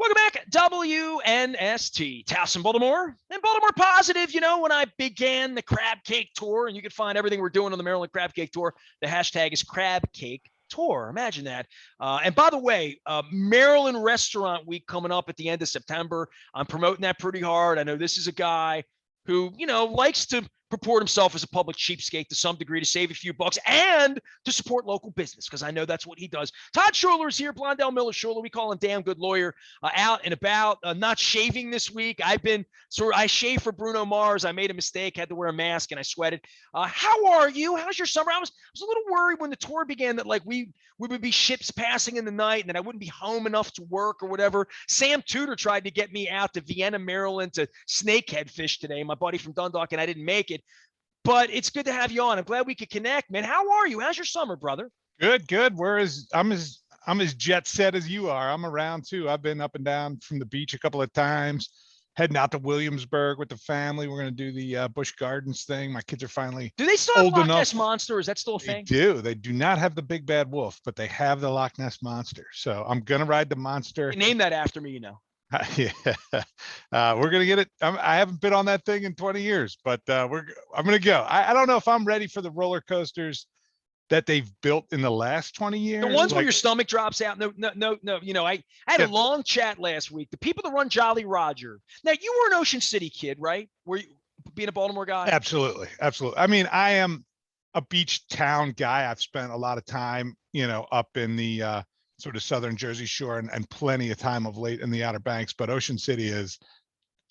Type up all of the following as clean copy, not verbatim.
Welcome back, WNST, Towson, Baltimore, and Baltimore Positive. You know, when I began the Crab Cake Tour, and you can find everything we're doing on the Maryland Crab Cake Tour, the hashtag is Crab Cake Tour. Imagine that. And by the way, Maryland Restaurant Week coming up at the end of September. I'm promoting that pretty hard. I know this is a guy who, you know, likes to purport himself as a public cheapskate to some degree to save a few bucks and to support local business, because I know that's what he does. Todd Schuler is here, Blondell Miller Schuler. We call him damn good lawyer, out and about, not shaving this week. I shaved for Bruno Mars. I made a mistake, had to wear a mask, and I sweated. How are you? How's your summer? I was a little worried when the tour began that like we would be ships passing in the night and that I wouldn't be home enough to work or whatever. Sam Tudor tried to get me out to Vienna, Maryland to snakehead fish today, my buddy from Dundalk, and I didn't make it. But it's good to have you on. I'm glad we could connect, man. How are you? How's your summer, brother? Good. I'm as jet set as you are. I'm around too. I've been up and down from the beach a couple of times, heading out to Williamsburg with the family. We're going to do the Busch Gardens thing. My kids are finally Do they still have old Loch enough. Ness Monster? Is that still a They thing? do. They do not have the big bad wolf, but they have the Loch Ness Monster. So I'm going to ride the monster. Name that after me, you know. Yeah, we're gonna get it. I haven't been on that thing in 20 years, but I'm gonna go. I don't know if I'm ready for the roller coasters that they've built in the last 20 years. The ones where your stomach drops out. No. You know, I had a long chat last week. The people that run Jolly Roger. Now, you were an Ocean City kid, right? Were you being a Baltimore guy? Absolutely. I mean, I am a beach town guy. I've spent a lot of time, up in the sort of southern Jersey Shore and plenty of time of late in the Outer Banks. But Ocean City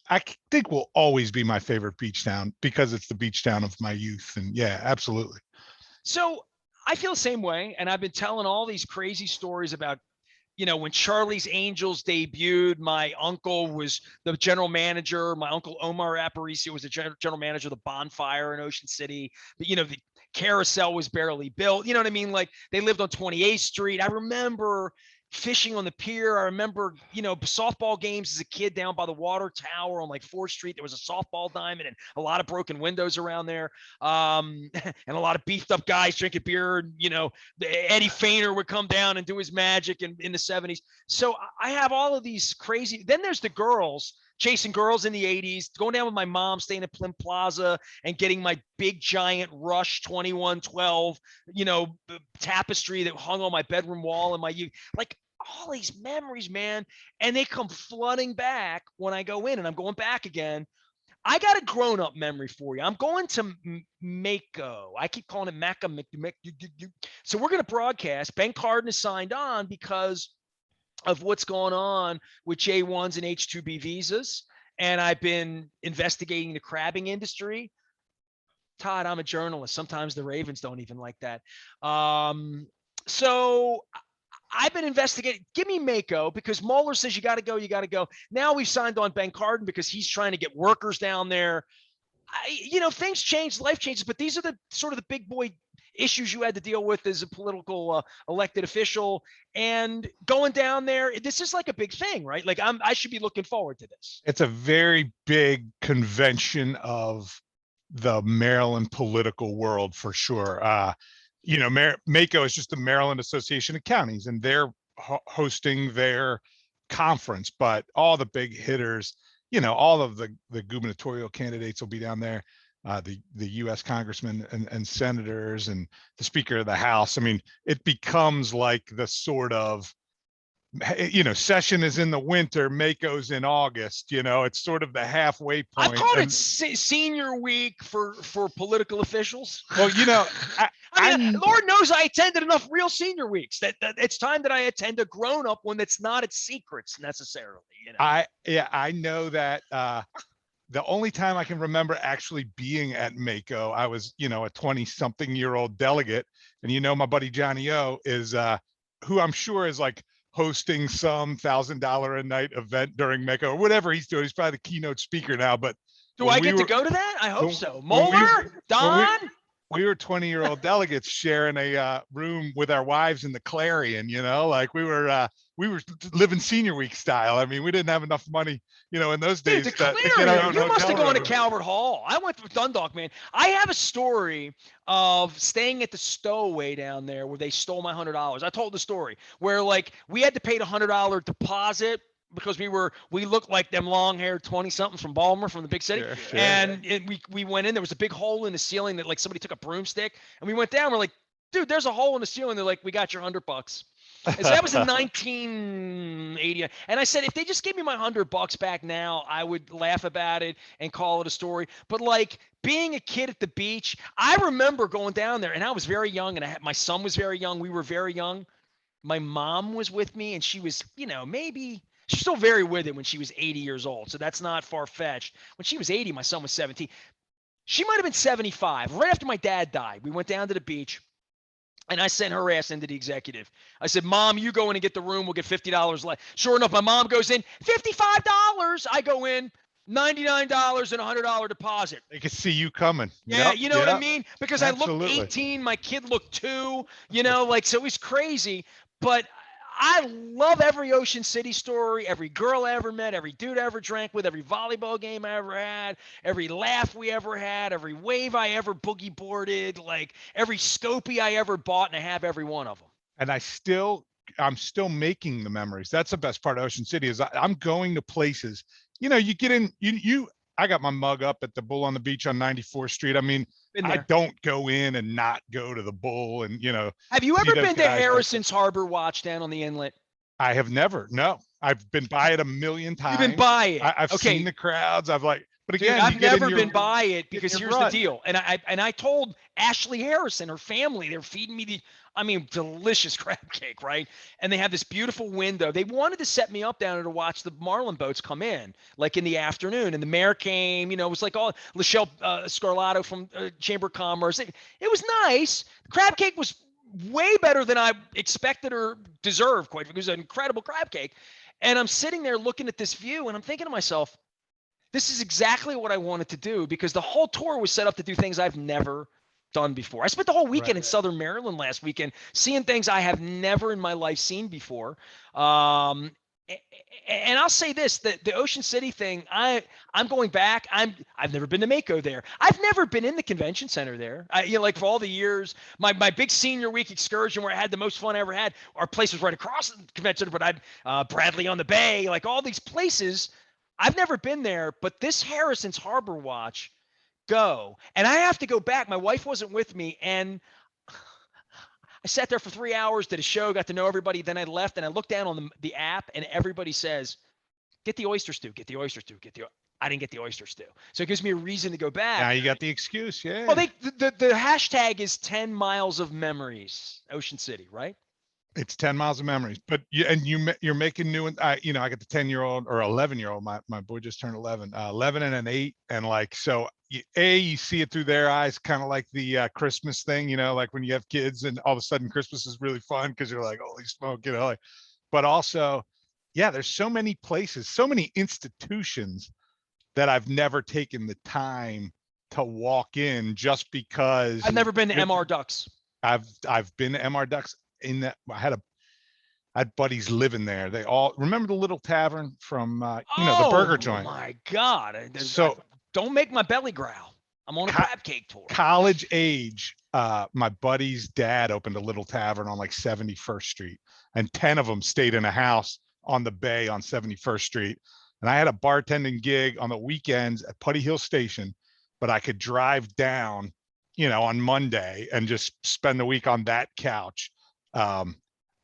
I think will always be my favorite beach town because it's the beach town of my youth. And yeah, absolutely. So I feel the same way. And I've been telling all these crazy stories about, you know, when Charlie's Angels debuted, my uncle was the general manager. My uncle Omar Aparicio was the general manager of the Bonfire in Ocean City. But, you know, the carousel was barely built. You know what I mean? Like they lived on 28th Street. I remember fishing on the pier. I remember, you know, softball games as a kid down by the water tower on like 4th Street. There was a softball diamond and a lot of broken windows around there. And a lot of beefed up guys drinking beer. And, you know, Eddie Feiner would come down and do his magic in the 70s. So I have all of these crazy, then there's the girls chasing girls in the 80s, going down with my mom, staying at Plim Plaza and getting my big giant Rush 2112, you know, tapestry that hung on my bedroom wall and my youth. Like all these memories, man. And they come flooding back when I go in, and I'm going back again. I got a grown-up memory for you. I'm going to Mako. I keep calling it Mecca. So we're going to broadcast. Ben Cardin is signed on because of what's going on with J1s and H-2B visas. And I've been investigating the crabbing industry. Todd, I'm a journalist. Sometimes the Ravens don't even like that. So I've been investigating. Give me Mako, because Mueller says you got to go. You got to go. Now we've signed on Ben Cardin because he's trying to get workers down there. You know, things change, life changes, but these are the sort of the big boy issues you had to deal with as a political elected official, and going down there. This is like a big thing, right? Like I should be looking forward to this. It's a very big convention of the Maryland political world for sure. You know, Mako is just the Maryland Association of Counties, and they're hosting their conference, but all the big hitters, you know, all of the gubernatorial candidates will be down there. The U.S. congressmen and senators and the Speaker of the House. I mean, it becomes like the sort of, you know, session is in the winter, Mako's in August. You know, it's sort of the halfway point. I called it senior week for political officials. Well, you know, I mean, Lord knows I attended enough real senior weeks that it's time that I attend a grown-up one that's not at secrets necessarily. You know? I know that. The only time I can remember actually being at Mako, I was, you know, a 20-something-year-old delegate. And, you know, my buddy Johnny O is, who I'm sure is like hosting some $1,000 a night event during Mako or whatever he's doing. He's probably the keynote speaker now. But do I get to go to that? I hope so. Moeller, Don? We were 20-year-old delegates sharing a room with our wives in the Clarion, you know, like we were living senior week style. I mean, we didn't have enough money, you know, in those days. Dude, you must have gone to Calvert Hall. I went to Dundalk, man. I have a story of staying at the Stowaway down there where they stole my $100. I told the story where like we had to pay the $100 deposit because we looked like them long-haired 20-somethings from Baltimore, from the big city. Sure. And we went in. There was a big hole in the ceiling that like somebody took a broomstick, and we went down. We're like, dude, there's a hole in the ceiling. They're like, we got your $100. And so that was in 1980. And I said, if they just gave me my $100 back now, I would laugh about it and call it a story. But like being a kid at the beach, I remember going down there, and I was very young, and my son was very young. We were very young. My mom was with me, and she was, maybe she's still very with it when she was 80 years old. So that's not far fetched. When she was 80, my son was 17. She might have been 75. Right after my dad died, we went down to the beach. And I sent her ass into the executive. I said, Mom, you go in and get the room. We'll get $50 left. Sure enough, my mom goes in, $55. I go in, $99 and $100 deposit. They could see you coming. Yeah, you know what I mean? Because Absolutely. I looked 18, my kid looked 2, so it was crazy. But I love every Ocean City story, every girl I ever met, every dude I ever drank with, every volleyball game I ever had, every laugh we ever had, every wave I ever boogie boarded, like every Scopie I ever bought, and I have every one of them. And I'm still making the memories. That's the best part of Ocean City is I'm going to places, you get in, I got my mug up at the Bull on the Beach on 94th Street. I mean, I don't go in and not go to the Bull and, Have you ever been to Harrison's Harbor Watch down on the inlet? I have never. No, I've been by it a million times. You've been by it. I've seen the crowds. But again, dude, I've never been by it because here's the deal. And I told Ashley Harrison, her family, they're feeding me delicious crab cake, right? And they have this beautiful window. They wanted to set me up down there to watch the marlin boats come in, like in the afternoon. And the mayor came, it was like all Lachelle Scarlato from Chamber of Commerce. It was nice. The crab cake was way better than I expected or deserved, quite. It was an incredible crab cake. And I'm sitting there looking at this view, and I'm thinking to myself, this is exactly what I wanted to do, because the whole tour was set up to do things I've never done before. I spent the whole weekend in Southern Maryland last weekend seeing things I have never in my life seen before. And I'll say this, the Ocean City thing, I'm going back. I've never been to Mako there. I've never been in the convention center there. Like for all the years, my big senior week excursion where I had the most fun I ever had, our place was right across the convention center, but Bradley on the Bay, like all these places. I've never been there, but this Harrison's Harbor Watch, go. And I have to go back. My wife wasn't with me, and I sat there for 3 hours, did a show, got to know everybody. Then I left, and I looked down on the app, and everybody says, get the oyster stew, get the oyster stew, I didn't get the oyster stew. So it gives me a reason to go back. Now you got the excuse, yeah. Well, the hashtag is 10 miles of memories, Ocean City, right? It's 10 miles of memories, but you're making new. I got the 10-year-old or 11-year-old. My boy just turned 11, 11 and an 8. And like, so you see it through their eyes, kind of like the Christmas thing, like when you have kids and all of a sudden Christmas is really fun because you're like, holy smoke, but also, yeah, there's so many places, so many institutions that I've never taken the time to walk in just because. I've never been to MR Ducks. I've been to MR Ducks. In that, I had buddies living there. They all remember the little tavern from the burger joint. Oh my God! So don't make my belly growl. I'm on a crab cake tour. College age, my buddy's dad opened a little tavern on like 71st Street, and 10 of them stayed in a house on the bay on 71st Street. And I had a bartending gig on the weekends at Putty Hill Station, but I could drive down, on Monday and just spend the week on that couch. I'm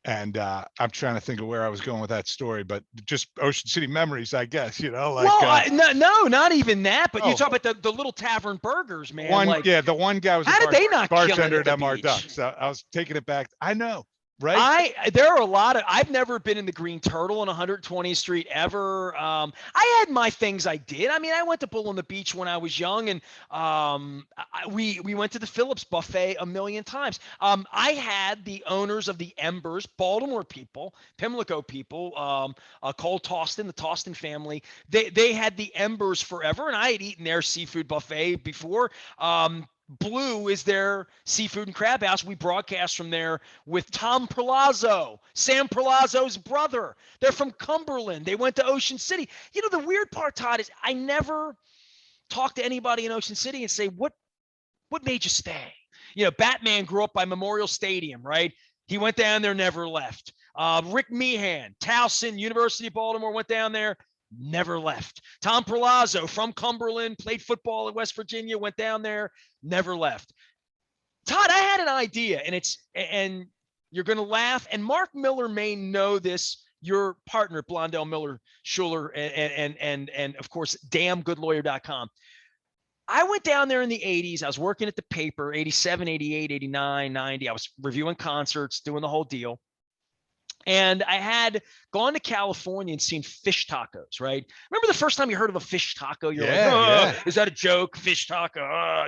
trying to think of where I was going with that story, but just Ocean City memories, I guess, no, not even that, but you talk about the little tavern burgers, man. The one guy was bartender at MR Ducks. So I was taking it back. I know. Right. There are a lot of, I've never been in the Green Turtle on 120th Street ever. I had my things I did. I mean, I went to Bull on the Beach when I was young, and we went to the Phillips buffet a million times. I had the owners of the Embers, Baltimore people, Pimlico people, Cole Tostin, the Tostin family. They had the Embers forever, and I had eaten their seafood buffet before. Blue is their seafood and crab house. We broadcast from there with Tom Perlazzo, Sam Perlazzo's brother. They're from Cumberland. They went to Ocean City. The weird part, Todd, is I never talk to anybody in Ocean City and say, what made you stay? Batman grew up by Memorial Stadium, right? He went down there, never left. Rick Meehan, Towson, University of Baltimore, went down there, never left. Tom Perlazzo from Cumberland, played football at West Virginia, went down there, never left. Todd, I had an idea, and you're going to laugh. And Mark Miller may know this. Your partner, Blondell Miller Schuler, and of course, damngoodlawyer.com. I went down there in the 80s. I was working at the paper, 87, 88, 89, 90. I was reviewing concerts, doing the whole deal. And I had gone to California and seen fish tacos, right? Remember the first time you heard of a fish taco? You're like, oh, is that a joke? Fish taco,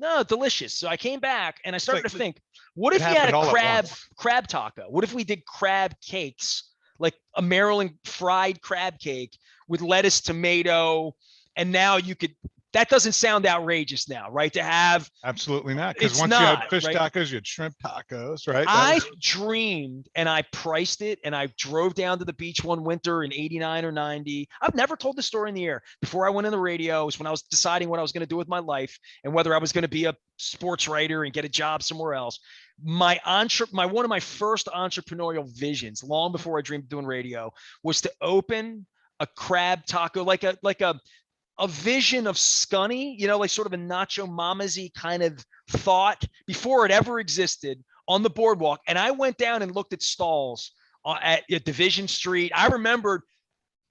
No, delicious. So I came back and I started to think, what if you had a crab taco? What if we did crab cakes, like a Maryland fried crab cake with lettuce, tomato, and now you could, that doesn't sound outrageous now, right? To have. Absolutely not. Because once you had fish tacos, you had shrimp tacos, right? I dreamed and I priced it and I drove down to the beach one winter in 89 or 90. I've never told the story in the air. Before I went in the radio, it was when I was deciding what I was going to do with my life and whether I was going to be a sports writer and get a job somewhere else. One of my first entrepreneurial visions, long before I dreamed of doing radio, was to open a crab taco, like a vision of Scunny, like sort of a Nacho Mama's-y kind of thought before it ever existed on the boardwalk. And I went down and looked at stalls at Division Street. I remembered,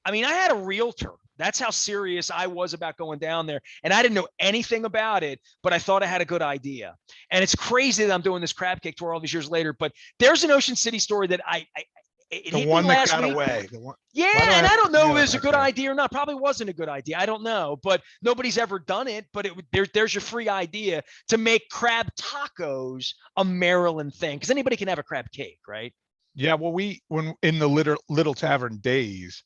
I had a realtor. That's how serious I was about going down there. And I didn't know anything about it, but I thought I had a good idea. And it's crazy that I'm doing this crab cake tour all these years later, but there's an Ocean City story that the one that got away. And I don't know if it was a good idea or not. Probably wasn't a good idea. I don't know, but nobody's ever done it. But there's your free idea to make crab tacos a Maryland thing, because anybody can have a crab cake, right? Yeah. Well, when in the little tavern days,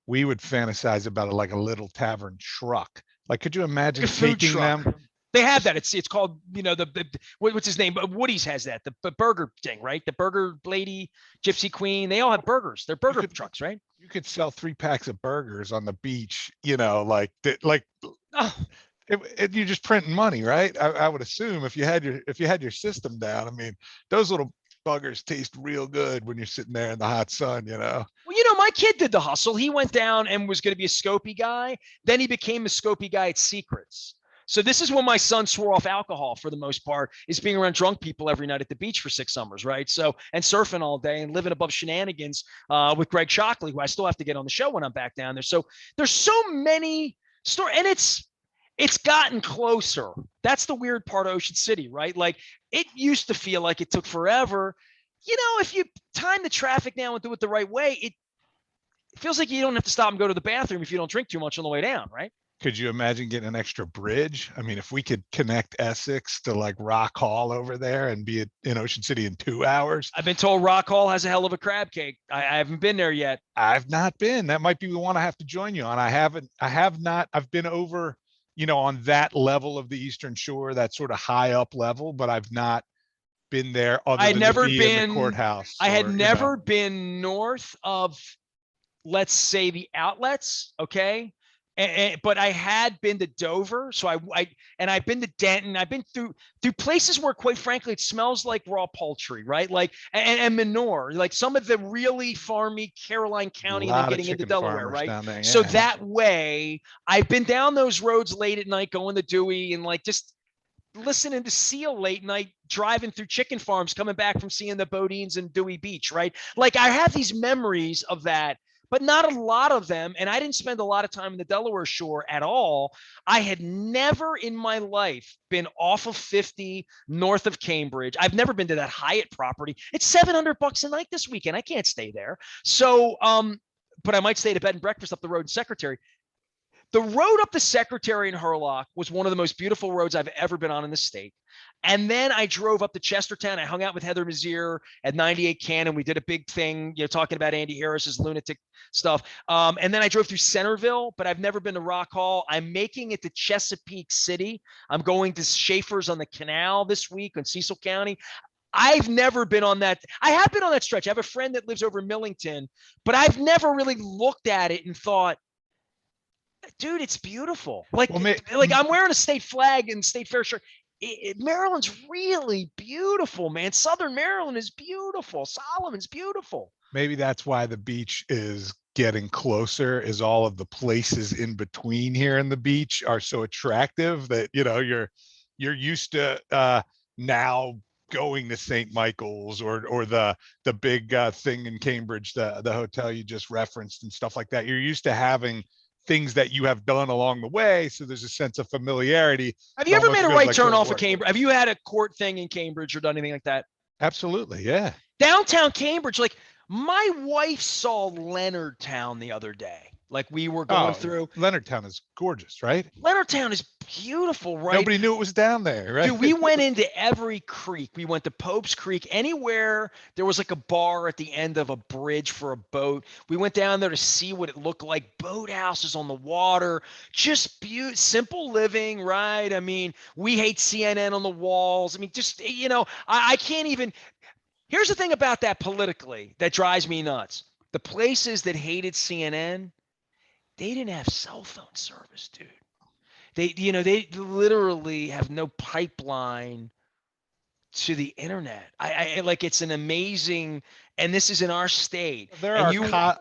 we would fantasize about a little tavern truck. Like, could you imagine taking them? They have that. It's called, what's his name? Woody's has that. The burger thing, right? The burger lady, Gypsy Queen. They all have burgers. They're burger trucks, right? You could sell 3 packs of burgers on the beach. You're just printing money, right? I would assume if you had your system down. Those little buggers taste real good when you're sitting there in the hot sun. Well, my kid did the hustle. He went down and was going to be a Scopy guy. Then he became a Scopy guy at Secrets. So this is when my son swore off alcohol for the most part, is being around drunk people every night at the beach for 6 summers, right? So, and surfing all day and living above shenanigans with Greg Shockley, who I still have to get on the show when I'm back down there. So there's so many stories, and it's gotten closer. That's the weird part of Ocean City, right? Like, it used to feel like it took forever. If you time the traffic now and do it the right way, it feels like you don't have to stop and go to the bathroom if you don't drink too much on the way down, right? Could you imagine getting an extra bridge? If we could connect Essex to Rock Hall over there and be in Ocean City in 2 hours. I've been told Rock Hall has a hell of a crab cake. I haven't been there yet. I've not been. That might be the one I have to join you on. I have not. I've been over, on that level of the Eastern Shore, that sort of high up level, but I've not been there. I had never been in the courthouse. I had never been north of, let's say, the outlets. Okay. But I had been to Dover, so I've been to Denton. I've been through places where, quite frankly, it smells like raw poultry, right? Like and manure, like some of the really farmy Caroline County, and then getting into Delaware, right? There, yeah. So that way, I've been down those roads late at night, going to Dewey, and just listening to Seal late night, driving through chicken farms, coming back from seeing the Bodines and Dewey Beach, right? Like, I have these memories of that, but not a lot of them. And I didn't spend a lot of time in the Delaware Shore at all. I had never in my life been off of 50 north of Cambridge. I've never been to that Hyatt property. It's $700 a night this weekend. I can't stay there. So, but I might stay at a bed and breakfast up the road in Secretary. The road up to Secretary and Hurlock was one of the most beautiful roads I've ever been on in the state. And then I drove up to Chestertown. I hung out with Heather Mazier at 98 Cannon. We did a big thing, talking about Andy Harris's lunatic stuff. And then I drove through Centerville, but I've never been to Rock Hall. I'm making it to Chesapeake City. I'm going to Schaefer's on the Canal this week in Cecil County. I've never been on that. I have been on that stretch. I have a friend that lives over in Millington, but I've never really looked at it and thought, dude, it's beautiful. Like I'm wearing a state flag and state fair shirt. Maryland's really beautiful, man. Southern Maryland is beautiful. Solomon's beautiful. Maybe that's why the beach is getting closer, is all of the places in between here and the beach are so attractive that, you're used to now going to St. Michael's or the big thing in Cambridge, the hotel you just referenced and stuff like that. You're used to having things that you have done along the way. So there's a sense of familiarity. Have It you ever almost made a feels right like turn going to off of work. Cambridge? Have you had a court thing in Cambridge or done anything like that? Absolutely. Yeah. Downtown Cambridge, like my wife saw Leonardtown the other day. Like we were going Oh, through. Leonardtown is gorgeous, right? Leonardtown is beautiful, right? Nobody knew it was down there, right? Dude, we went into every creek. We went to Pope's Creek. Anywhere there was like a bar at the end of a bridge for a boat. We went down there to see what it looked like. Boathouses on the water, just simple living, right? I mean, we hate CNN on the walls. I mean, just, I can't even. Here's the thing about that politically that drives me nuts. The places that hated CNN, they didn't have cell phone service, dude. They literally have no pipeline to the internet. I like it's an amazing, and this is in our state. there And are you co-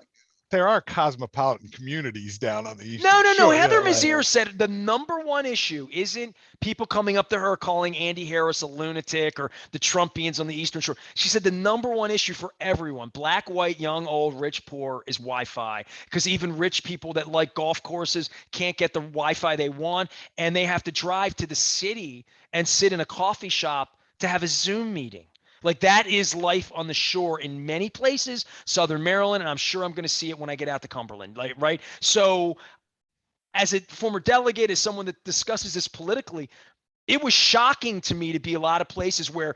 there are cosmopolitan communities down on the Eastern no. Shore. Heather Mazier said the number one issue isn't people coming up to her calling Andy Harris a lunatic or the Trumpians on the Eastern Shore. She said the number one issue for everyone, black, white, young, old, rich, poor, is Wi-Fi. Because even rich people that like golf courses can't get the Wi-Fi they want, and they have to drive to the city and sit in a coffee shop to have a Zoom meeting. Like that is life on the shore in many places, Southern Maryland, and I'm sure I'm going to see it when I get out to Cumberland. Like, right? So, as a former delegate, as someone that discusses this politically, it was shocking to me to be a lot of places where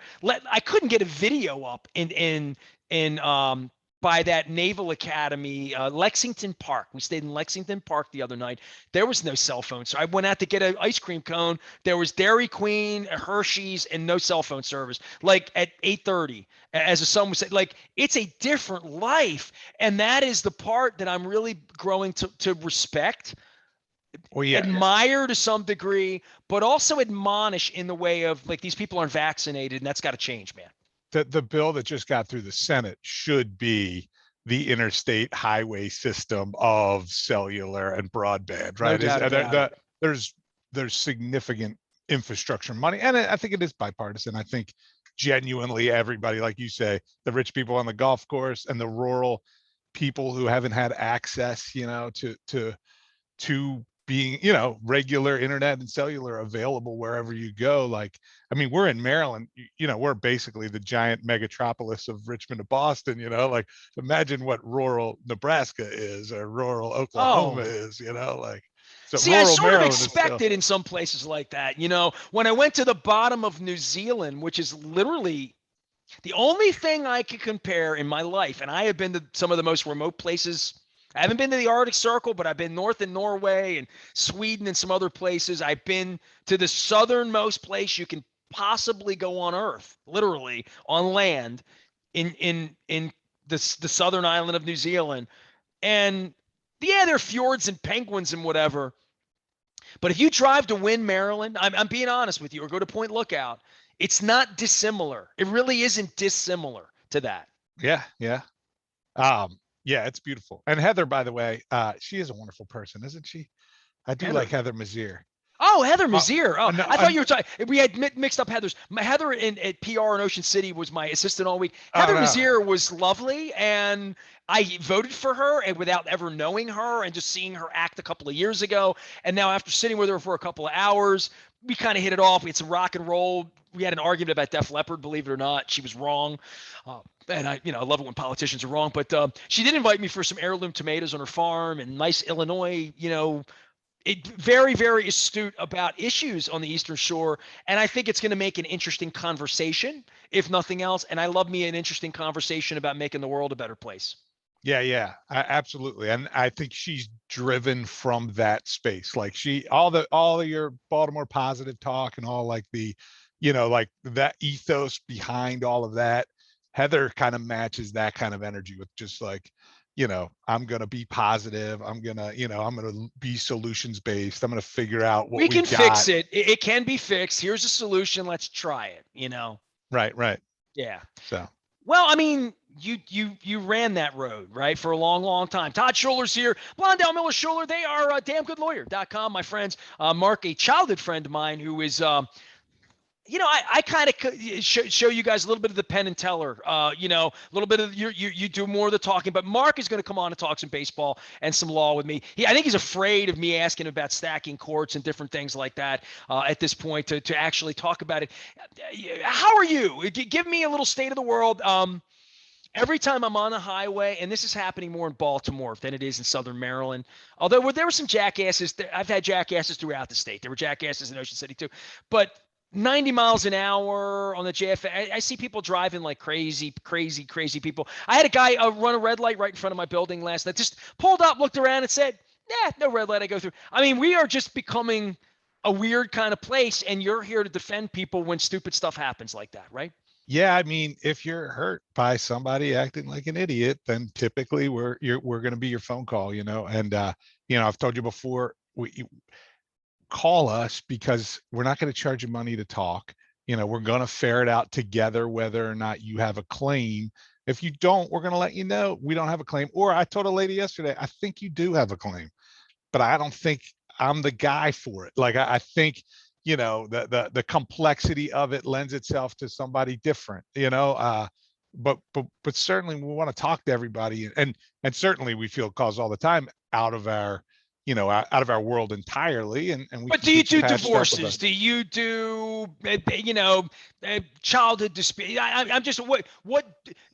I couldn't get a video up in by that Naval Academy, Lexington Park. We stayed in Lexington Park the other night. There was no cell phone, so I went out to get an ice cream cone. There was Dairy Queen, Hershey's, and no cell phone service. Like at 8:30, as a son would say, like it's a different life, and that is the part that I'm really growing to respect, Well, yeah, admire to some degree, but also admonish in the way of like these people aren't vaccinated, and that's got to change, man. the bill that just got through the Senate should be the interstate highway system of cellular and broadband, No right? doubt about it. There's significant infrastructure money, and I think it is bipartisan. I think genuinely everybody, like you say, the rich people on the golf course and the rural people who haven't had access, to being, regular internet and cellular available wherever you go. Like, I mean, we're in Maryland, we're basically the giant megatropolis of Richmond to Boston, like imagine what rural Nebraska is or rural Oklahoma Oh, is, like, so see, I rural sort of Maryland is still. expected in some places like that. When I went to the bottom of New Zealand, which is literally the only thing I could compare in my life, and I have been to some of the most remote places. I haven't been to the Arctic Circle, but I've been north in Norway and Sweden and some other places. I've been to the southernmost place you can possibly go on Earth, literally on land, in the southern island of New Zealand. And yeah, there are fjords and penguins and whatever. But if you drive to Wynn, Maryland, I'm being honest with you, or go to Point Lookout, it's not dissimilar. It really isn't dissimilar to that. Yeah, yeah. Yeah, it's beautiful. And Heather, by the way, she is a wonderful person, isn't she? I do Heather. like Heather Mazier. Oh, Heather uh, Mazier. Oh, no, I thought you were talking. We had mixed up Heathers. My Heather at PR in Ocean City was my assistant all week. oh Heather no. Mazier was lovely, and I voted for her, and without ever knowing her and just seeing her act a couple of years ago. And now after sitting with her for a couple of hours, we kind of hit it off. We had some rock and roll. We had an argument about Def Leppard. Believe it or not, she was wrong. And I love it when politicians are wrong. But she did invite me for some heirloom tomatoes on her farm and nice Illinois, very, very astute about issues on the Eastern Shore. And I think it's going to make an interesting conversation, if nothing else. And I love me an interesting conversation about making the world a better place. Yeah, yeah, absolutely. And I think she's driven from that space. Like all of your Baltimore positive talk and all like like that ethos behind all of that. Heather kind of matches that kind of energy with just like, I'm going to be positive. I'm going to be solutions based. I'm going to figure out what We we can got. fix it. It can be fixed. Here's a solution. Let's try it, Right, right. Yeah. So Well, I mean, you ran that road, right, for a long, long time. Todd Schuler's here. Blondell Miller Schuler. They are damngoodlawyer.com, my friends. Mark, a childhood friend of mine who is I kind of show you guys a little bit of the Penn and Teller, a little bit of you do more of the talking, but Mark is going to come on and talk some baseball and some law with me. I think he's afraid of me asking about stacking courts and different things like that at this point to actually talk about it. How are you? Give me a little state of the world. Every time I'm on the highway, and this is happening more in Baltimore than it is in Southern Maryland, although there were some jackasses. I've had jackasses throughout the state. There were jackasses in Ocean City too. But 90 miles an hour on the JFA, I see people driving like crazy, crazy, crazy people. I had a guy run a red light right in front of my building last night. Just pulled up, looked around, and said, no red light I go through. I mean, we are just becoming a weird kind of place, and you're here to defend people when stupid stuff happens like that, right? Yeah, I mean, if you're hurt by somebody acting like an idiot, then typically we're going to be your phone call, And I've told you before, we call us because we're not going to charge you money to talk. We're going to ferret out together whether or not you have a claim. If you don't, we're going to let you know we don't have a claim. Or I told a lady yesterday, I think you do have a claim, but I don't think I'm the guy for it. Like I think the complexity of it lends itself to somebody different, but certainly we want to talk to everybody, and certainly we feel calls all the time out of our out of our world entirely, and we But can do you get you do patched up with divorces? Do you do childhood dispute? I'm just what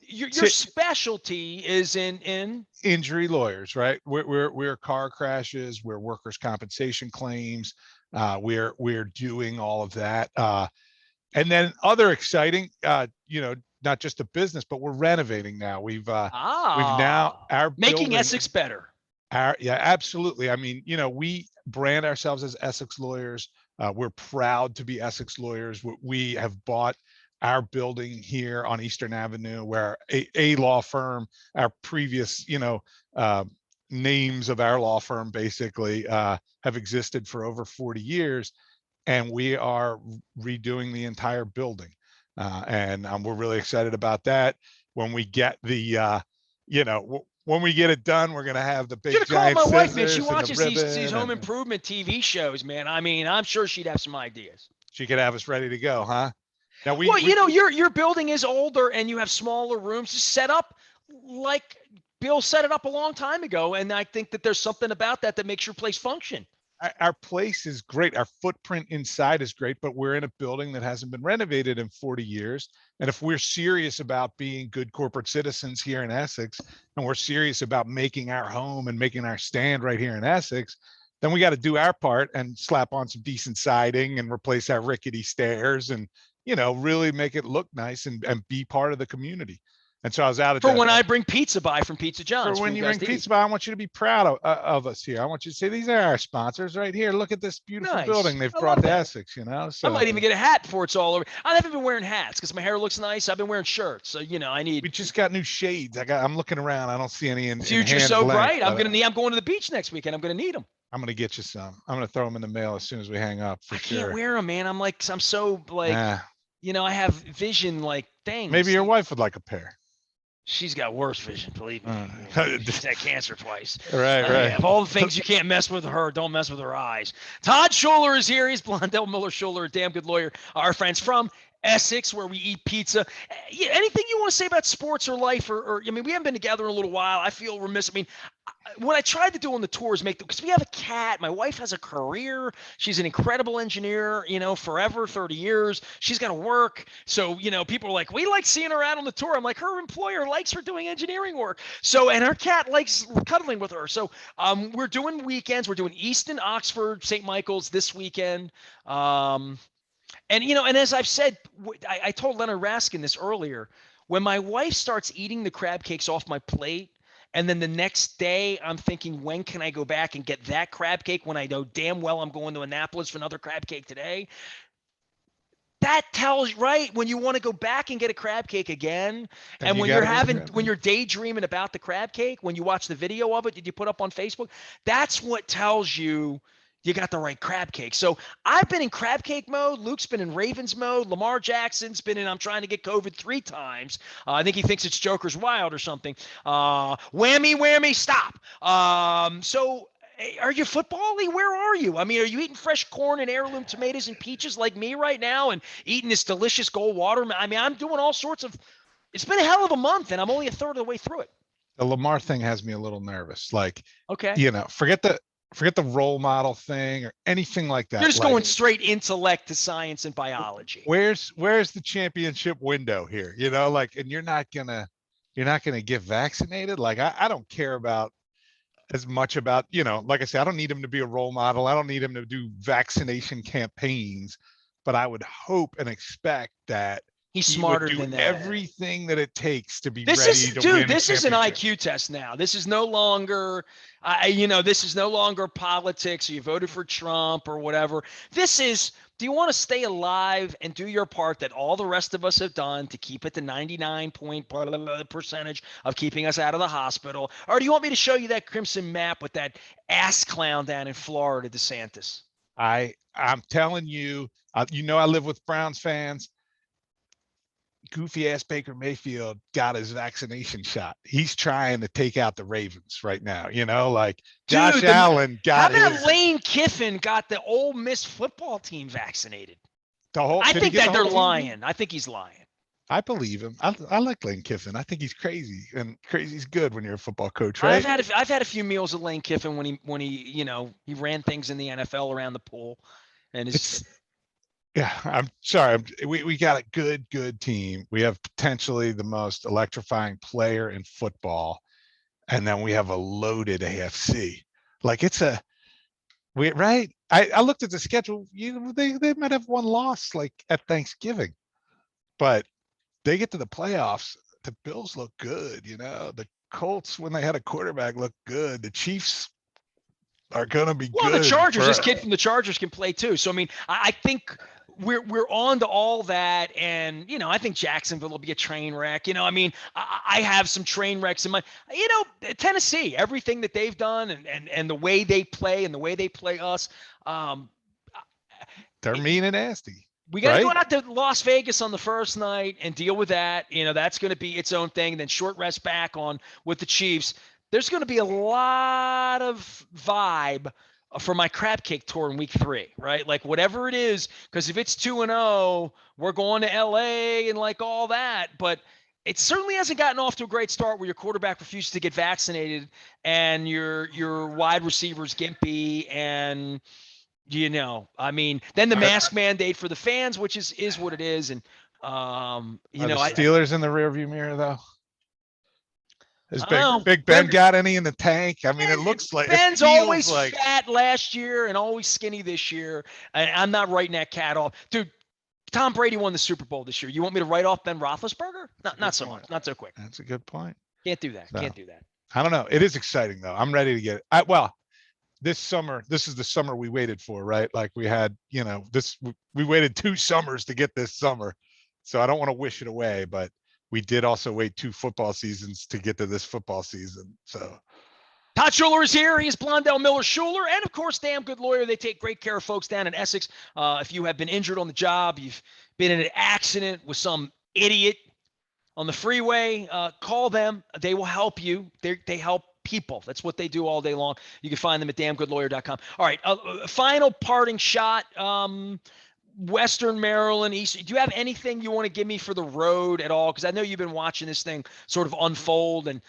your specialty is in injury lawyers, right? We're car crashes, we're workers' compensation claims, we're doing all of that, and then other exciting, not just a business, but we're renovating now. We've now our making building. Essex better. Yeah, absolutely. I mean, we brand ourselves as Essex lawyers. We're proud to be Essex lawyers. We have bought our building here on Eastern Avenue, where a law firm, our previous, names of our law firm basically have existed for over 40 years. And we are redoing the entire building. And we're really excited about that. When we get when we get it done, we're going to have the big Should have called giant my wife, man. She scissors and the watches these ribbon. home And improvement TV shows, man. I mean, I'm sure she'd have some ideas. she could have us ready to go, huh? Now Well, your building is older and you have smaller rooms. Just set up like Bill set it up a long time ago, and I think that there's something about that makes your place function. our place is great. Our footprint inside is great, but we're in a building that hasn't been renovated in 40 years. And if we're serious about being good corporate citizens here in Essex, and we're serious about making our home and making our stand right here in Essex, then we got to do our part and slap on some decent siding and replace our rickety stairs and, really make it look nice and be part of the community. And so I was out at For that. when I bring pizza by from Pizza John's. For when you bring pizza by, I want you to be proud of us here. I want you to say, these are our sponsors right here. Look at this beautiful building they've brought to Essex, So I might even get a hat before it's all over. I haven't been wearing hats because my hair looks nice. I've been wearing shirts. So, I need. We just got new shades. I'm looking around. I don't see any in Future's so bright. I'm going to the beach next weekend. I'm going to need them. I'm going to get you some. I'm going to throw them in the mail as soon as we hang up. I can't wear them, man. I'm so I have vision like things. Maybe your wife would like a pair. She's got worse vision, believe me. She's had cancer twice. Right. Of all the things you can't mess with her, don't mess with her eyes. Todd Schuler is here. He's Blondell Miller Schuler, a damn good lawyer. Our friends from Essex, where we eat pizza. Anything you want to say about sports or life, or we haven't been together in a little while. I feel remiss. What I tried to do on the tour is because we have a cat. My wife has a career. She's an incredible engineer, forever, 30 years. She's got to work. So, people are like, we like seeing her out on the tour. I'm like, her employer likes her doing engineering work. So, and her cat likes cuddling with her. So, we're doing weekends. We're doing Easton, Oxford, St. Michael's this weekend. And as I've said, I told Leonard Raskin this earlier, when my wife starts eating the crab cakes off my plate, and then the next day I'm thinking, when can I go back and get that crab cake when I know damn well I'm going to Annapolis for another crab cake today? That tells, right, when you want to go back and get a crab cake again, and when you're daydreaming about the crab cake, when you watch the video of it that you put up on Facebook, that's what tells you you got the right crab cake. So I've been in crab cake mode. Luke's been in Ravens mode. Lamar Jackson's been in I'm trying to get COVID 3 times. I think he thinks it's Joker's Wild or something. Whammy, whammy, stop. So are you football-y? Where are you? I mean, are you eating fresh corn and heirloom tomatoes and peaches like me right now and eating this delicious gold water? I mean, I'm doing all sorts of – it's been a hell of a month, and I'm only a third of the way through it. The Lamar thing has me a little nervous. Like, Okay. forget the role model thing or anything like that. You're just like, going straight intellect to science and biology. Where's the championship window here? And you're not gonna get vaccinated. Like, I don't care about as much about, like I said, I don't need him to be a role model. I don't need him to do vaccination campaigns, but I would hope and expect that he's he smarter would do than that. everything that it takes to be ready to win. This is an IQ test now. This is no longer, this is no longer politics. Or you voted for Trump or whatever. This is, do you want to stay alive and do your part that all the rest of us have done to keep it to 99% of keeping us out of the hospital? Or do you want me to show you that crimson map with that ass clown down in Florida, DeSantis? I'm telling you, I live with Browns fans. Goofy ass Baker Mayfield got his vaccination shot. He's trying to take out the Ravens right now. Josh Allen got his. How about Lane Kiffin got the Ole Miss football team vaccinated? I think that they're lying. I think he's lying. I believe him. I like Lane Kiffin. I think he's crazy, and crazy's good when you're a football coach, right? I've had a few meals with Lane Kiffin when he he ran things in the NFL around the pool, and yeah, I'm sorry. We got a good team. We have potentially the most electrifying player in football, and then we have a loaded AFC. Like right. I looked at the schedule. They might have one loss like at Thanksgiving, but they get to the playoffs. The Bills look good. The Colts, when they had a quarterback, look good. The Chiefs are going to be good. Well, the Chargers, this kid from the Chargers can play too. So, I mean, I think we're on to all that. And, I think Jacksonville will be a train wreck. I mean, I have some train wrecks in my, Tennessee, everything that they've done and the way they play and the way they play us. They're mean and nasty. We got to go out to Las Vegas on the first night and deal with that. That's going to be its own thing. Then short rest back on with the Chiefs. There's going to be a lot of vibe for my crab cake tour in week 3, right? Like whatever it is, because if it's 2-0, we're going to LA and like all that. But it certainly hasn't gotten off to a great start where your quarterback refuses to get vaccinated and your wide receivers gimpy and I mean, then the mask mandate for the fans, which is what it is. And, the Steelers in the rearview mirror, though. Has Big Ben got any in the tank? I mean, it looks like Ben's always fat last year and always skinny this year. And I'm not writing that cat off. Dude, Tom Brady won the Super Bowl this year. You want me to write off Ben Roethlisberger? Not so much. Not so quick. That's a good point. Can't do that. Can't do that. I don't know. It is exciting, though. I'm ready to get it. This summer, this is the summer we waited for, right? Like we had, we waited 2 summers to get this summer. So I don't want to wish it away, but we did also wait 2 football seasons to get to this football season. So Todd Schuler is here. He is Blondell Miller Schuler. And of course, Damn Good Lawyer. They take great care of folks down in Essex. If you have been injured on the job, you've been in an accident with some idiot on the freeway, call them. They will help you. They help people. That's what they do all day long. You can find them at damngoodlawyer.com. All right. Final parting shot. Western Maryland, East. Do you have anything you want to give me for the road at all? Because I know you've been watching this thing sort of unfold, and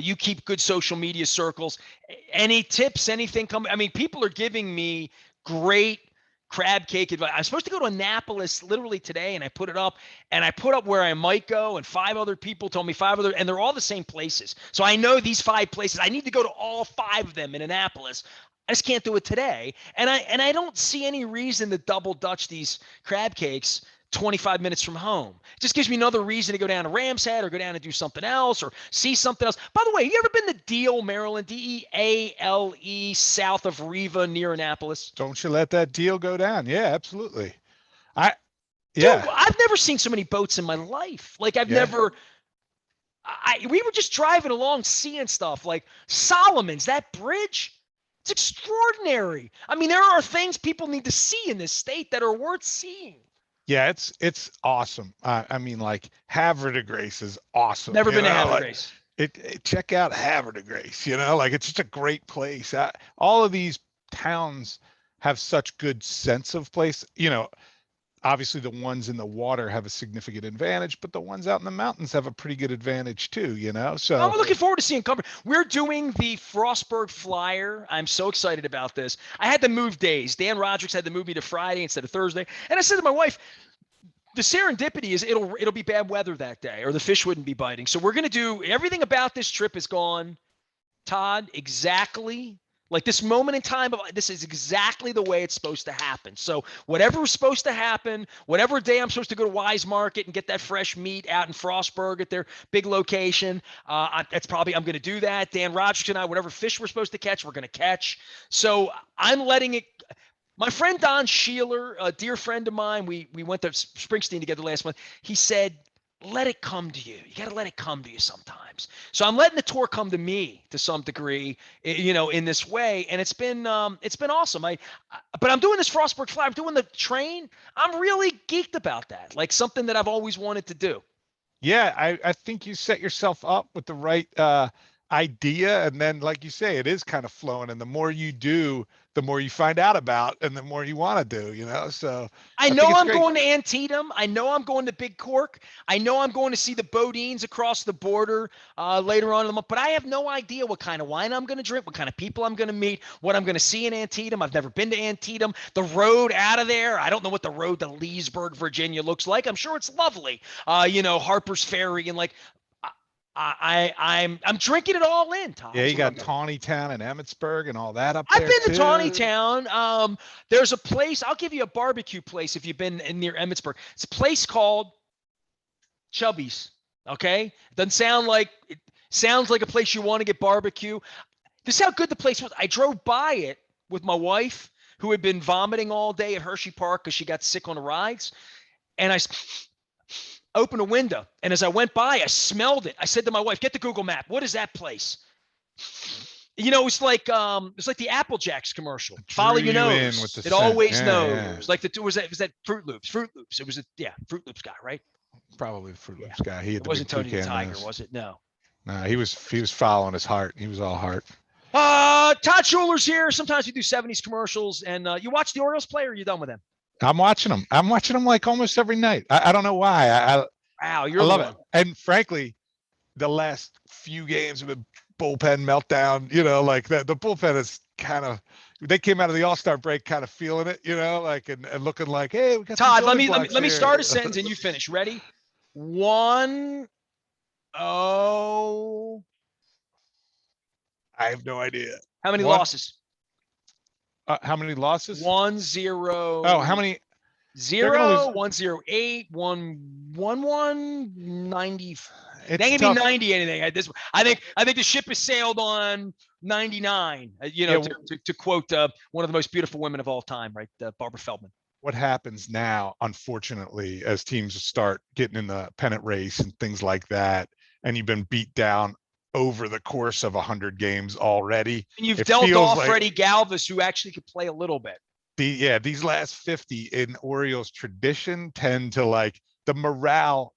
you keep good social media circles. Any tips? Anything coming? I mean, people are giving me great crab cake advice. I'm supposed to go to Annapolis literally today, and I put it up, and I put up where I might go, and 5 other people told me 5 other, and they're all the same places. So I know these 5 places. I need to go to all 5 of them in Annapolis. I just can't do it today. And I don't see any reason to double dutch these crab cakes 25 minutes from home. It just gives me another reason to go down to Ram's Head or go down and do something else or see something else. By the way, you ever been to Deal, Maryland, Deale, south of Riva near Annapolis? Don't you let that deal go down. Yeah, absolutely. Dude, I've never seen so many boats in my life. Like we were just driving along seeing stuff like Solomon's, that bridge. It's extraordinary. I mean, there are things people need to see in this state that are worth seeing. Yeah, it's awesome. I mean, like Havre de Grace is awesome. Never You been to know, Havre de like Grace. check out Havre de Grace. You know, like it's just a great place. All of these towns have such good sense of place. You know, obviously the ones in the water have a significant advantage, but the ones out in the mountains have a pretty good advantage too. You know, I'm so looking forward to seeing Cumber. We're doing the Frostburg Flyer. I'm so excited about this. I had to move days. Dan Roderick's had to move me to Friday instead of Thursday. And I said to my wife, the serendipity is it'll be bad weather that day, or the fish wouldn't be biting. So we're gonna do everything about this trip is gone, Todd, exactly like this moment in time of this is exactly the way it's supposed to happen. So whatever was supposed to happen, whatever day I'm supposed to go to Wise Market and get that fresh meat out in Frostburg at their big location, that's probably I'm going to do that. Dan Rogers and I, whatever fish we're supposed to catch, we're going to catch. So I'm letting it. My friend Don Schuler, a dear friend of mine, we went to Springsteen together last month. He said, let it come to you. You got to let it come to you sometimes. So I'm letting the tour come to me to some degree, you know, in this way. And it's been awesome. But I'm doing this Frostburg Fly. I'm doing the train. I'm really geeked about that. Like something that I've always wanted to do. yeah, I think you set yourself up with the right idea, and then like you say, it is kind of flowing, and the more you do, the more you find out about, and the more you want to do, you know. So I I think know it's I'm great. going to Antietam. I know I'm going to Big Cork. I know I'm going to see the Bodines across the border later on in the month. But I have no idea what kind of wine I'm going to drink, what kind of people I'm going to meet, what I'm going to see in Antietam. I've never been to Antietam. The road out of there, I don't know what the road to Leesburg, Virginia looks like. I'm sure it's lovely. You know, Harper's Ferry and like I'm drinking it all in, Todd. Yeah, Is you what I'm got doing. Tawny Town and Emmitsburg and all that up I've there been to Tawny too. Town. There's a place. I'll give you a barbecue place if you've been in near Emmitsburg. It's a place called Chubby's. Okay, it sounds like a place you want to get barbecue. This is how good the place was. I drove by it with my wife, who had been vomiting all day at Hershey Park because she got sick on the rides, and I opened a window, and as I went by, I smelled it. I said to my wife, "Get the Google map. What is that place?" You know, it's like the Apple Jacks commercial. Follow Drew your you in with nose. the It scent. always Yeah, yeah. knows. Like was that Fruit Loops? Fruit Loops. It was Fruit Loops guy, right? Probably the Fruit Yeah. Loops guy. He had It the big wasn't Tony the toucan Tiger, nose. was it? No. No, he was following his heart. He was all heart. Todd Schuler's here. Sometimes we do 70s commercials, and you watch the Orioles play, or are you done with them? I'm watching them. I'm watching them like almost every night. I don't know why. Wow, I you're the love it. one. And frankly, the last few games have been bullpen meltdown. You know, like the bullpen is kind of. They came out of the All-Star break kind of feeling it, you know, like and looking like, hey, we got some Todd, let building me let me blocks let me here. start a sentence and you finish. Ready? 1-0. I have no idea. How many One, losses? how many losses? 1-0. Oh, how many? They're gonna lose. 0, 108, 111, 90. They It's can be tough. 90 anything at this. I think the ship has sailed on 99. You know, Yeah, to quote one of the most beautiful women of all time, right? Barbara Feldman. what happens now, unfortunately, as teams start getting in the pennant race and things like that, and you've been beat down over the course of 100 games already, And you've it dealt feels off like Freddie Galvis, who actually could play a little bit. these last 50 in Orioles tradition tend to like the morale.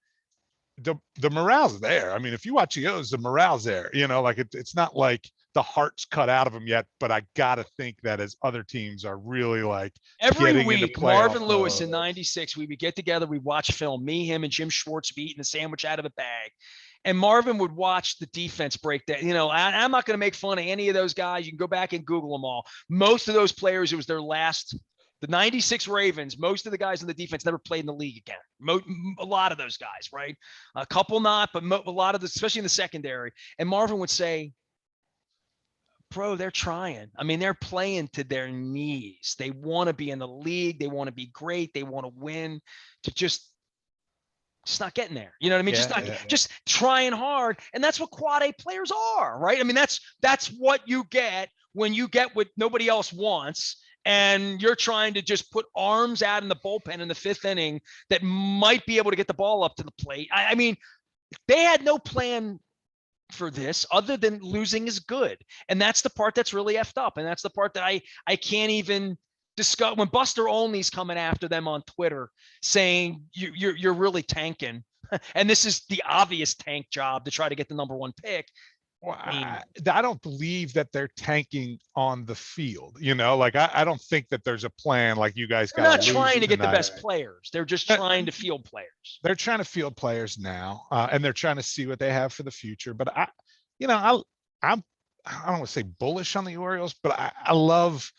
The morale's there. I mean, if you watch the O's, the morale's there. You know, like it's not like the heart's cut out of them yet. But I gotta think that as other teams are really like Every getting into week, playoff Marvin Lewis mode. in '96, we would get together, we'd watch film. Me, him, and Jim Schwartz be eating a sandwich out of a bag. And Marvin would watch the defense break that. You know, I'm not going to make fun of any of those guys. You can go back and Google them all. Most of those players, it was their last. The '96 Ravens, most of the guys in the defense never played in the league again. A lot of those guys, right? A couple not, but a lot of the, especially in the secondary. And Marvin would say, bro, they're trying. I mean, they're playing to their knees. They want to be in the league. They want to be great. They want to win. To just not getting there. You know what I mean? Just trying hard. And that's what quad A players are, right? I mean, that's what you get when you get what nobody else wants. And you're trying to just put arms out in the bullpen in the fifth inning that might be able to get the ball up to the plate. I mean, they had no plan for this other than losing is good. And that's the part that's really effed up. And that's the part that I can't even discuss. When Buster Olney's coming after them on Twitter saying you're really tanking, and this is the obvious tank job to try to get the number one pick. Well, I mean, I don't believe that they're tanking on the field. Like I don't think that there's a plan like you guys they're got not to lose trying to get the tonight. best players. They're just trying to field players. They're trying to field players now, and they're trying to see what they have for the future. But I'm I don't want to say bullish on the Orioles, but I love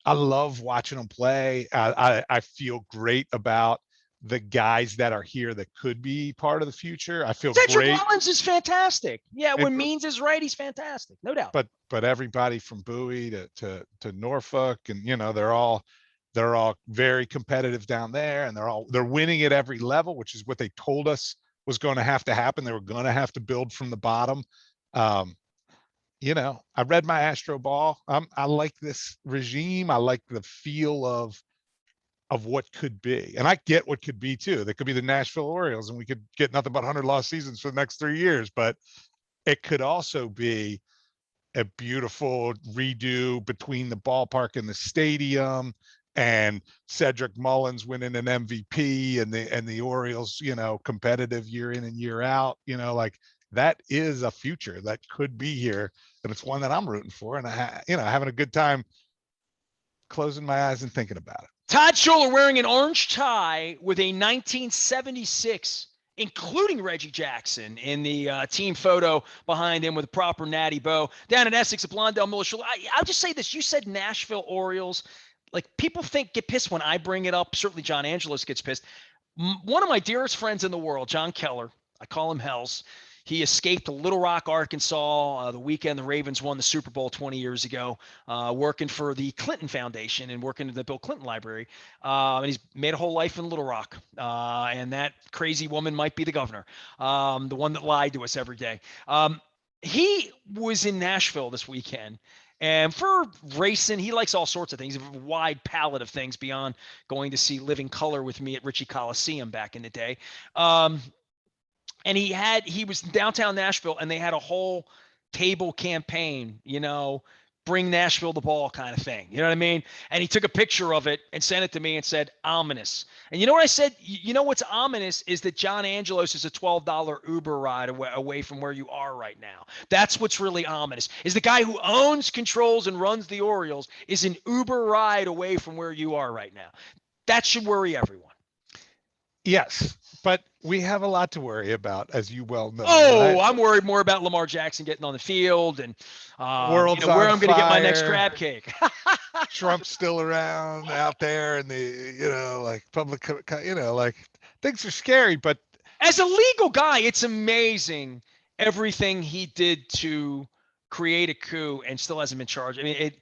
watching them play. I feel great about the guys that are here that could be part of the future. I feel Cedric great. Mullins is fantastic. Yeah, And, when Means is right, he's fantastic, no doubt. but everybody from Bowie to Norfolk, and they're all very competitive down there, and they're winning at every level, which is what they told us was going to have to happen. They were going to have to build from the bottom. I read my Astro Ball. I like this regime. I like the feel of what could be, and I get what could be too. They could be the Nashville Orioles, and we could get nothing but 100 lost seasons for the next 3 years. But it could also be a beautiful redo between the ballpark and the stadium, and Cedric Mullins winning an MVP, and the Orioles, competitive year in and year out. Like that is a future that could be here, and it's one that I'm rooting for, and having a good time closing my eyes and thinking about it. Todd Schuler wearing an orange tie with a 1976, including Reggie Jackson, in the team photo behind him with a proper natty bow. Down in Essex at Blondell Miller. I'll just say this. You said Nashville Orioles. Like, people get pissed when I bring it up. Certainly John Angelos gets pissed. One of my dearest friends in the world, John Keller, I call him Hells. He escaped to Little Rock, Arkansas, the weekend the Ravens won the Super Bowl 20 years ago, working for the Clinton Foundation and working at the Bill Clinton Library. And he's made a whole life in Little Rock. And that crazy woman might be the governor, the one that lied to us every day. He was in Nashville this weekend. And for racing, he likes all sorts of things, a wide palette of things beyond going to see Living Color with me at Ritchie Coliseum back in the day. And he was in downtown Nashville, and they had a whole table campaign, bring Nashville the ball kind of thing. You know what I mean? And he took a picture of it and sent it to me and said, ominous. And you know what I said? What's ominous is that John Angelos is a $12 Uber ride away from where you are right now. That's what's really ominous, is the guy who owns, controls, and runs the Orioles is an Uber ride away from where you are right now. That should worry everyone. Yes, but we have a lot to worry about, as you well know. Oh, I'm worried more about Lamar Jackson getting on the field and where I'm going to get my next crab cake. Trump's still around out there, and like public, like things are scary. But as a legal guy, it's amazing everything he did to create a coup and still hasn't been charged. I mean,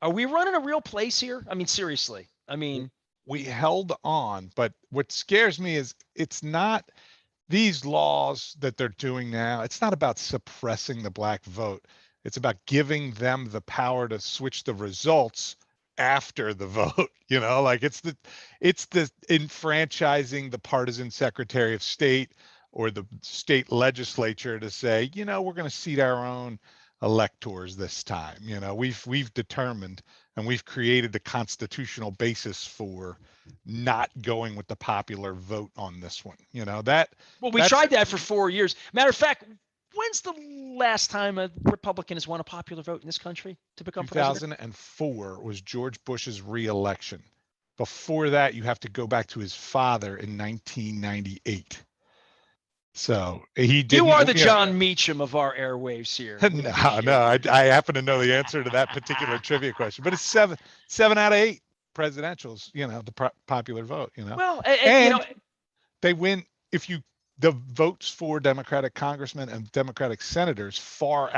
are we running a real place here? I mean, seriously. I mean, we held on, but what scares me is it's not these laws that they're doing now. It's not about suppressing the black vote. It's about giving them the power to switch the results after the vote. Like it's the enfranchising the partisan Secretary of State or the state legislature to say, we're going to seat our own electors this time. We've determined, and we've created the constitutional basis for not going with the popular vote on this one. We tried that for 4 years. Matter of fact, when's the last time a Republican has won a popular vote in this country to become president? 2004 was George Bush's re-election. Before that, you have to go back to his father in 1998. So he did. You are the John Meacham of our airwaves here. No, I happen to know the answer to that particular trivia question, but it's seven out of 8 presidentials. The popular vote. Well, they win if the votes for Democratic congressmen and Democratic senators far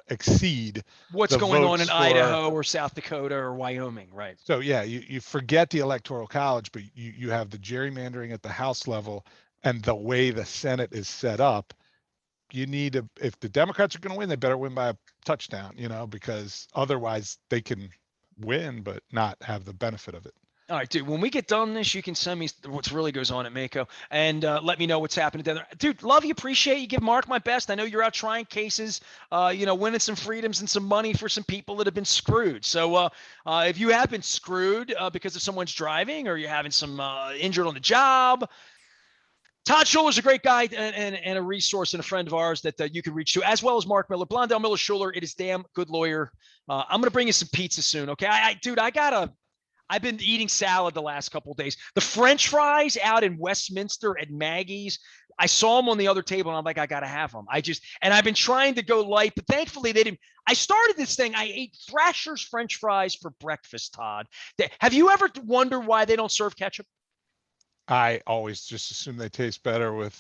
exceed what's going on in Idaho or South Dakota or Wyoming, right? So yeah, you forget the Electoral College, but you have the gerrymandering at the House level. And the way the Senate is set up, if the Democrats are going to win, they better win by a touchdown, because otherwise they can win but not have the benefit of it. All right, dude. When we get done this, you can send me what really goes on at Mako and let me know what's happening there. Dude, love you, appreciate you. Give Mark my best. I know you're out trying cases, winning some freedoms and some money for some people that have been screwed. So if you have been screwed because of someone's driving or you're having some injured on the job, Todd Schuler is a great guy and a resource and a friend of ours that you can reach to, as well as Mark Miller. Blondell Miller Schuler, it is damn good lawyer. I'm going to bring you some pizza soon, okay? Dude, I've been eating salad the last couple of days. The French fries out in Westminster at Maggie's, I saw them on the other table, and I'm like, I got to have them. And I've been trying to go light, but thankfully they didn't. I started this thing. I ate Thrasher's French fries for breakfast, Todd. Have you ever wondered why they don't serve ketchup? I always just assume they taste better with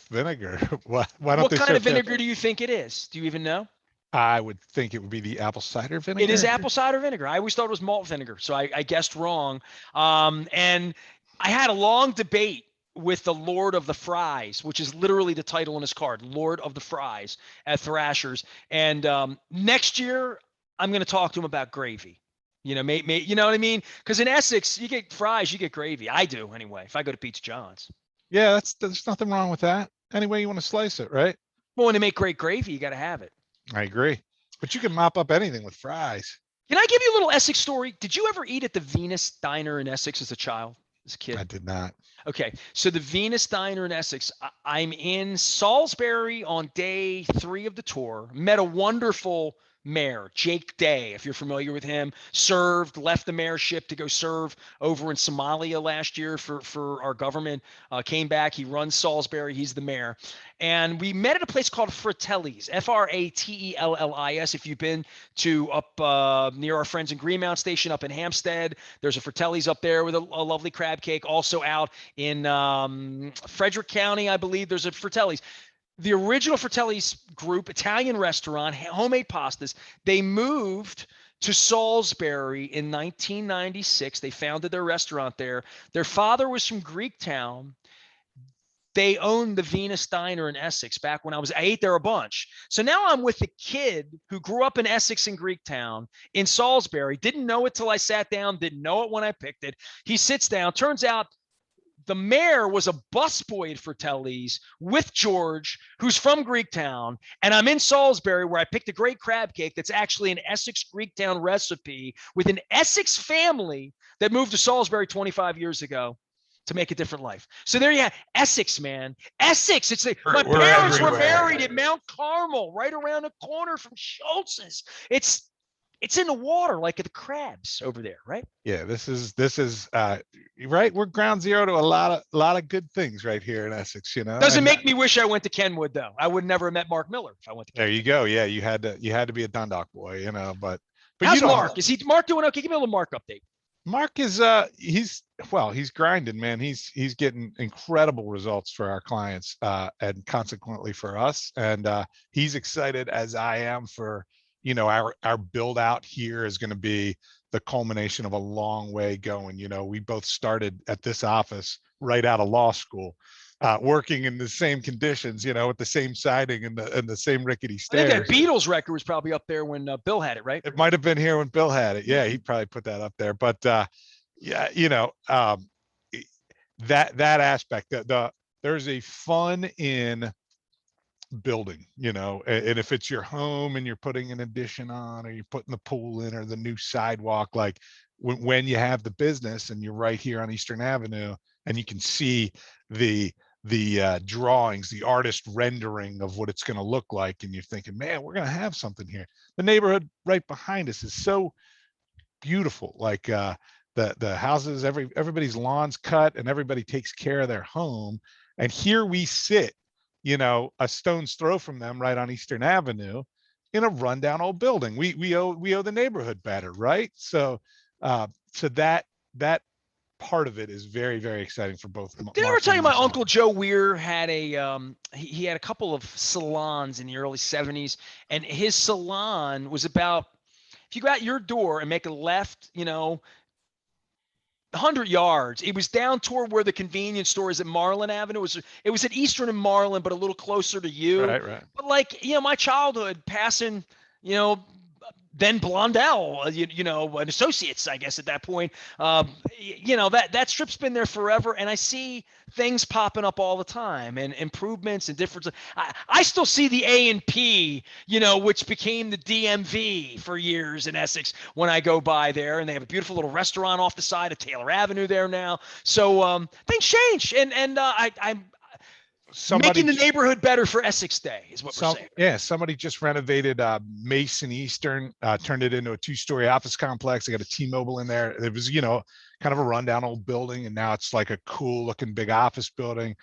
vinegar. Why don't What they kind of serve vinegar ketchup? do you think it is? Do you even know? I would think it would be the apple cider It is vinegar. apple cider vinegar. I always thought it was malt vinegar, so I guessed wrong. And I had a long debate with the Lord of the Fries, which is literally the title on his card, Lord of the Fries at Thrashers. And next year, I'm going to talk to him about gravy. You know what I mean? Because in Essex, you get fries, you get gravy. I do anyway. If I go to Pizza John's, Yeah, there's nothing wrong with that. Any way you want to slice it, right? well, when they make great gravy, you got to have it. I agree. But you can mop up anything with fries. Can I give you a little Essex story? Did you ever eat at the Venus Diner in Essex as a child, as a kid? I did not. Okay, so the Venus Diner in Essex, I'm in Salisbury on day 3 of the tour. Met a wonderful mayor, Jake Day, if you're familiar with him. Left the mayorship to go serve over in Somalia last year for our government. Came back, he runs Salisbury, he's the mayor. And we met at a place called Fratelli's, Fratellis. If you've been to up near our friends in Greenmount Station up in Hampstead, there's a Fratelli's up there with a lovely crab cake. Also out in Frederick County, I believe there's a Fratelli's. The original Fratelli's group, Italian restaurant, homemade pastas, they moved to Salisbury in 1996. They founded their restaurant there. Their father was from Greektown. They owned the Venus Diner in Essex back when I ate there a bunch. So now I'm with the kid who grew up in Essex and Greektown in Salisbury. Didn't know it till I sat down, didn't know it when I picked it. He sits down. Turns out the mayor was a busboy at Fratelli's with George, who's from Greektown. And I'm in Salisbury where I picked a great crab cake that's actually an Essex Greektown recipe with an Essex family that moved to Salisbury 25 years ago to make a different life. So there you have Essex, man. Essex. My parents were married at Mount Carmel, right around the corner from Schultz's. It's in the water like the crabs over there, right? Yeah, this is right. We're ground zero to a lot of good things right here in Essex, Doesn't make me wish I went to Kenwood though. I would never have met Mark Miller if I went to Kenwood. There you go. Yeah, you had to be a Dundalk boy, but how's you Mark? Is Mark doing okay? Give me a little Mark update. Mark is he's grinding, man. He's getting incredible results for our clients and consequently for us. And he's excited as I am for our build out here is going to be the culmination of a long way going. We both started at this office right out of law school, working in the same conditions, with the same siding and the same rickety stairs. I think that Beatles record was probably up there when Bill had it, right? It might have been here when Bill had it. Yeah, he probably put that up there. But yeah, that aspect, there's a fun in building, and if it's your home and you're putting an addition on or you're putting the pool in or the new sidewalk, like when you have the business and you're right here on Eastern Avenue and you can see the drawings, the artist rendering of what it's going to look like, and you're thinking, man, we're going to have something here. The neighborhood right behind us is so beautiful. Like the houses, everybody's lawns cut and everybody takes care of their home, and here we sit a stone's throw from them right on Eastern Avenue in a rundown old building. We owe the neighborhood better, right? So that part of it is very, very exciting for both. Did I ever tell you my Uncle Joe Weir had he had a couple of salons in the early 70s, and his salon was about, if you go out your door and make a left, 100 yards. It was down toward where the convenience store is at Marlin Avenue. It was at Eastern and Marlin, but a little closer to you. Right. But my childhood passing, then Blondell, and Associates, I guess at that point. That strip's been there forever, and I see things popping up all the time and improvements and different. I still see the A&P, which became the DMV for years in Essex when I go by there, and they have a beautiful little restaurant off the side of Taylor Avenue there now. So things change, and I'm making Somebody the neighborhood better for Essex Day is what we're saying. Yeah, somebody just renovated Mason Eastern, turned it into a 2-story office complex. They got a T-Mobile in there. It was, kind of a rundown old building, and now it's like a cool looking big office building.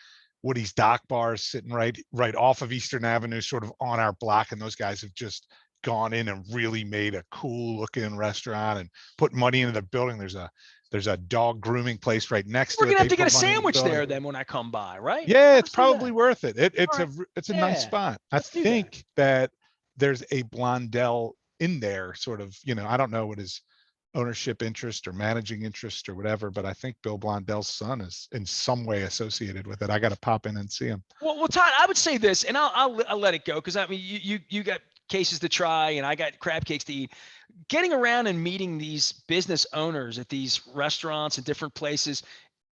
Woody's Dock Bar is sitting right off of Eastern Avenue, sort of on our block, and those guys have just gone in and really made a cool looking restaurant and put money into the building. There's a dog grooming place right next We're to it. gonna have They to get a put money in the sandwich building. there then when I come by, right? Yeah, it's Let's do probably that. worth it. It's All right. it's a nice Yeah, spot. I let's do that. think that there's a Blondell in there, sort of, I don't know what his ownership interest or managing interest or whatever, but I think Bill Blondell's son is in some way associated with it. I got to pop in and see him. Well, Todd, I would say this, and I'll let it go because I mean you got cases to try, and I got crab cakes to eat. Getting around and meeting these business owners at these restaurants and different places,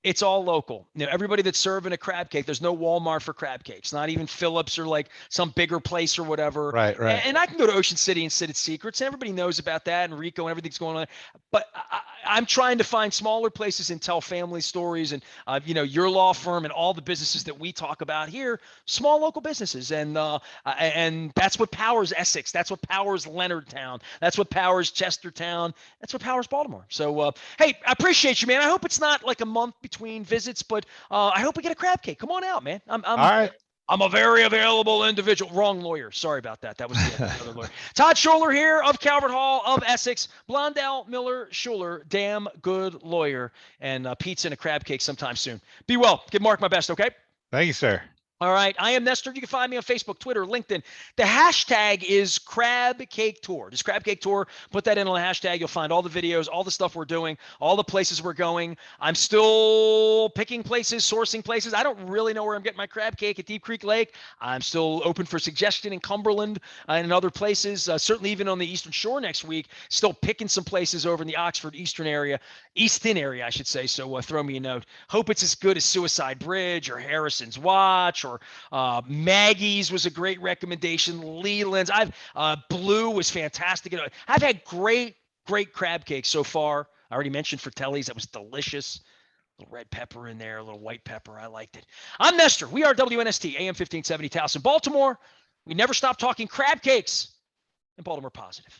it's all local. Everybody that's serving a crab cake, there's no Walmart for crab cakes, not even Phillips or like some bigger place or whatever. Right. And I can go to Ocean City and sit at Secrets, and everybody knows about that, and Rico and everything's going on. But I'm trying to find smaller places and tell family stories, and your law firm and all the businesses that we talk about here, small local businesses, and that's what powers Essex. That's what powers Leonardtown. That's what powers Chestertown. That's what powers Baltimore. So hey, I appreciate you, man. I hope it's not like a month between visits, but I hope we get a crab cake. Come on out, man. All right. I'm a very available individual. Wrong lawyer. Sorry about that. That was the other lawyer. Todd Schuler here of Calvert Hall of Essex. Blondell, Miller, Schuler, damn good lawyer. And pizza and a crab cake sometime soon. Be well. Give Mark my best, okay? Thank you, sir. All right. I am Nestor. You can find me on Facebook, Twitter, LinkedIn. The hashtag is Crab Cake Tour. Just Crab Cake Tour. Put that in on the hashtag. You'll find all the videos, all the stuff we're doing, all the places we're going. I'm still picking places, sourcing places. I don't really know where I'm getting my crab cake at Deep Creek Lake. I'm still open for suggestion in Cumberland and in other places. Certainly even on the Eastern Shore next week. Still picking some places over in the Oxford Easton area, I should say. So throw me a note. Hope it's as good as Suicide Bridge or Harrison's Watch or Maggie's was a great recommendation. Leland's. Blue was fantastic. I've had great crab cakes so far. I already mentioned Fratelli's. That was delicious. A little red pepper in there, a little white pepper. I liked it. I'm Nestor. We are WNST, AM 1570 Towson, Baltimore. We never stop talking crab cakes in Baltimore Positive.